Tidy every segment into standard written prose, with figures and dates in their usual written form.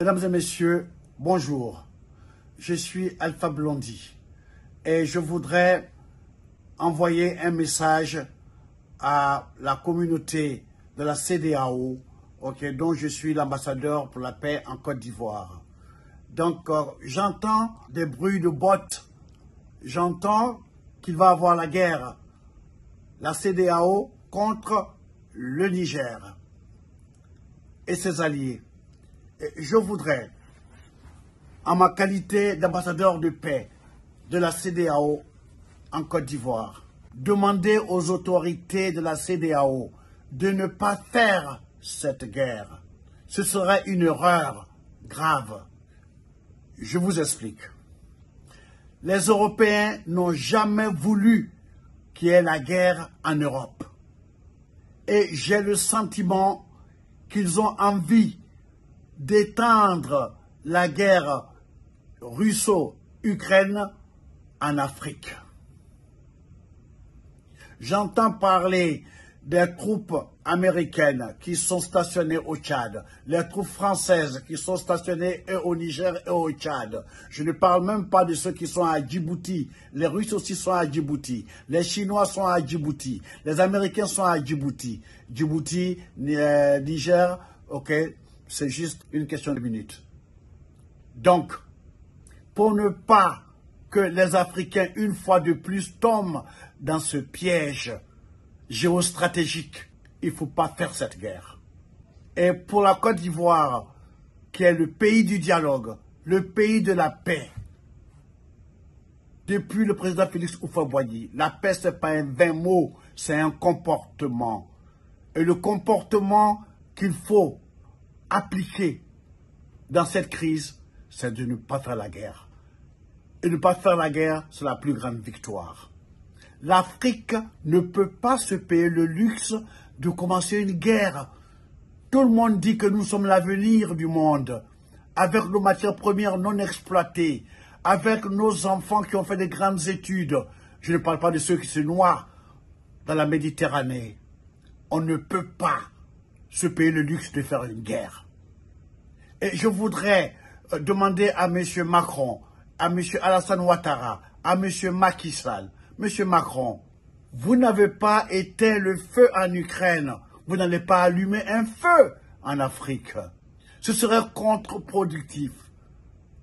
Mesdames et messieurs, bonjour. Je suis Alpha Blondy et je voudrais envoyer un message à la communauté de la CEDEAO, dont je suis l'ambassadeur pour la paix en Côte d'Ivoire. Donc, j'entends des bruits de bottes, j'entends qu'il va y avoir la guerre, la CEDEAO contre le Niger et ses alliés. Et je voudrais, en ma qualité d'ambassadeur de paix de la CEDEAO en Côte d'Ivoire, demander aux autorités de la CEDEAO de ne pas faire cette guerre. Ce serait une erreur grave. Je vous explique. Les Européens n'ont jamais voulu qu'il y ait la guerre en Europe. Et j'ai le sentiment qu'ils ont envie d'étendre la guerre russo-ukraine en Afrique. J'entends parler des troupes américaines qui sont stationnées au Tchad, les troupes françaises qui sont stationnées au Niger et au Tchad. Je ne parle même pas de ceux qui sont à Djibouti. Les Russes aussi sont à Djibouti. Les Chinois sont à Djibouti. Les Américains sont à Djibouti. Djibouti, Niger, c'est juste une question de minutes. Donc, pour ne pas que les Africains, une fois de plus, tombent dans ce piège géostratégique, il ne faut pas faire cette guerre. Et pour la Côte d'Ivoire, qui est le pays du dialogue, le pays de la paix, depuis le président Félix Houphouët-Boigny, la paix, ce n'est pas un vain mot, c'est un comportement. Et le comportement qu'il faut appliquer dans cette crise, c'est de ne pas faire la guerre. Et ne pas faire la guerre, c'est la plus grande victoire. L'Afrique ne peut pas se payer le luxe de commencer une guerre. Tout le monde dit que nous sommes l'avenir du monde, avec nos matières premières non exploitées, avec nos enfants qui ont fait de grandes études. Je ne parle pas de ceux qui se noient dans la Méditerranée. On ne peut pas se payer le luxe de faire une guerre. Et je voudrais demander à M. Macron, à M. Alassane Ouattara, à M. Macky Sall, M. Macron, vous n'avez pas éteint le feu en Ukraine, vous n'allez pas allumer un feu en Afrique. Ce serait contre-productif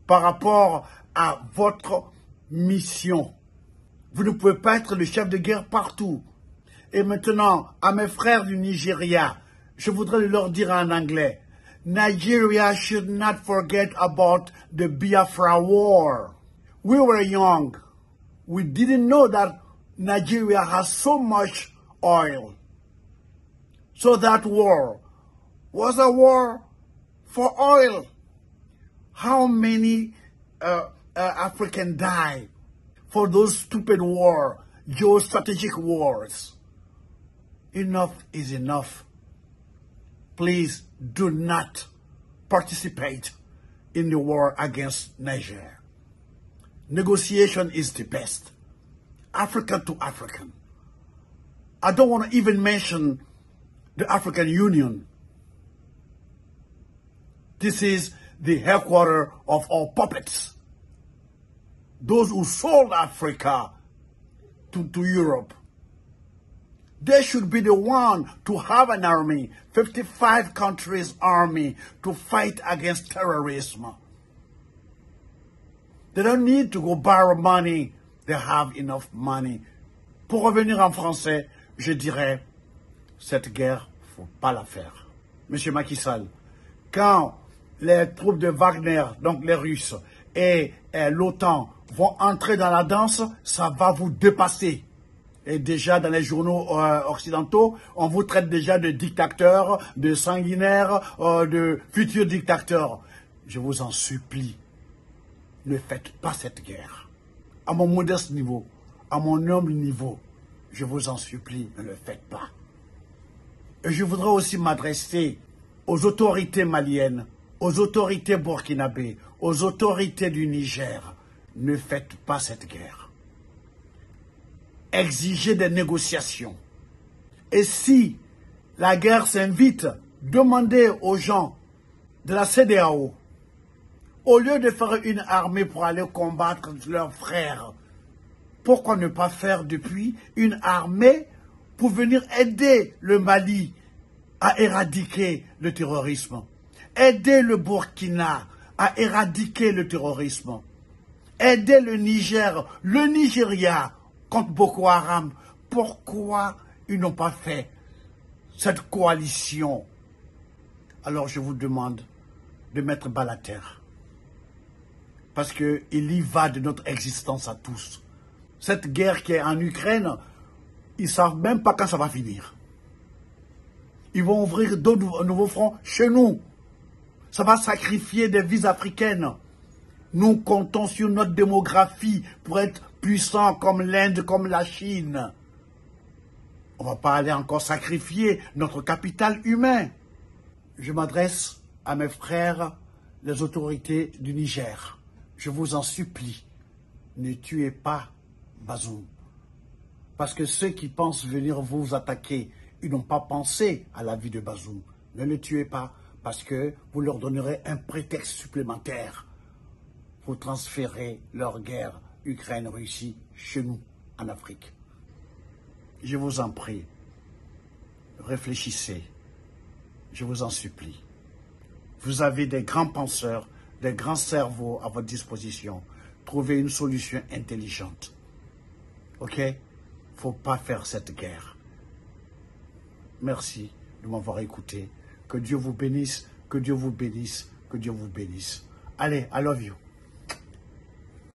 par rapport à votre mission. Vous ne pouvez pas être le chef de guerre partout. Et maintenant, à mes frères du Nigeria, je voudrais leur dire en anglais, Nigeria should not forget about the Biafra war. We were young. We didn't know that Nigeria has so much oil. So that war was a war for oil. How many Africans died for those stupid wars, geostrategic wars? Enough is enough. Please do not participate in the war against Niger. Negotiation is the best. African to African. I don't want to even mention the African Union. This is the headquarters of all puppets. Those who sold Africa to Europe. They should be the one to have an army, 55 countries army, to fight against terrorism. They don't need to go borrow money. They have enough money. Pour revenir en français, je dirais, cette guerre, il ne faut pas la faire. Monsieur Macky Sall, quand les troupes de Wagner, donc les Russes, et l'OTAN vont entrer dans la danse, ça va vous dépasser. Et déjà dans les journaux occidentaux, on vous traite déjà de dictateurs, de sanguinaires, de futurs dictateurs. Je vous en supplie, ne faites pas cette guerre. À mon modeste niveau, à mon humble niveau, je vous en supplie, ne le faites pas. Et je voudrais aussi m'adresser aux autorités maliennes, aux autorités burkinabées, aux autorités du Niger. Ne faites pas cette guerre. Exigez des négociations. Et si la guerre s'invite, demandez aux gens de la CEDEAO Au lieu de faire une armée pour aller combattre leurs frères, pourquoi ne pas faire depuis une armée pour venir aider le Mali à éradiquer le terrorisme, aider le Burkina à éradiquer le terrorisme, aider le Niger, le Nigeria contre Boko Haram. Pourquoi ils n'ont pas fait cette coalition? Alors je vous demande de mettre bas la terre. Parce qu'il y va de notre existence à tous. Cette guerre qui est en Ukraine, ils ne savent même pas quand ça va finir. Ils vont ouvrir d'autres nouveaux fronts chez nous. Ça va sacrifier des vies africaines. Nous comptons sur notre démographie pour être puissants comme l'Inde, comme la Chine. On ne va pas aller encore sacrifier notre capital humain. Je m'adresse à mes frères, les autorités du Niger. Je vous en supplie, ne tuez pas Bazoum. Parce que ceux qui pensent venir vous attaquer, ils n'ont pas pensé à la vie de Bazoum. Ne le tuez pas, parce que vous leur donnerez un prétexte supplémentaire pour transférer leur guerre Ukraine-Russie chez nous, en Afrique. Je vous en prie, réfléchissez, je vous en supplie. Vous avez des grands penseurs, des grands cerveaux à votre disposition. Trouvez une solution intelligente. Ok? Il ne faut pas faire cette guerre. Merci de m'avoir écouté. Que Dieu vous bénisse, que Dieu vous bénisse, que Dieu vous bénisse. Allez, I love you.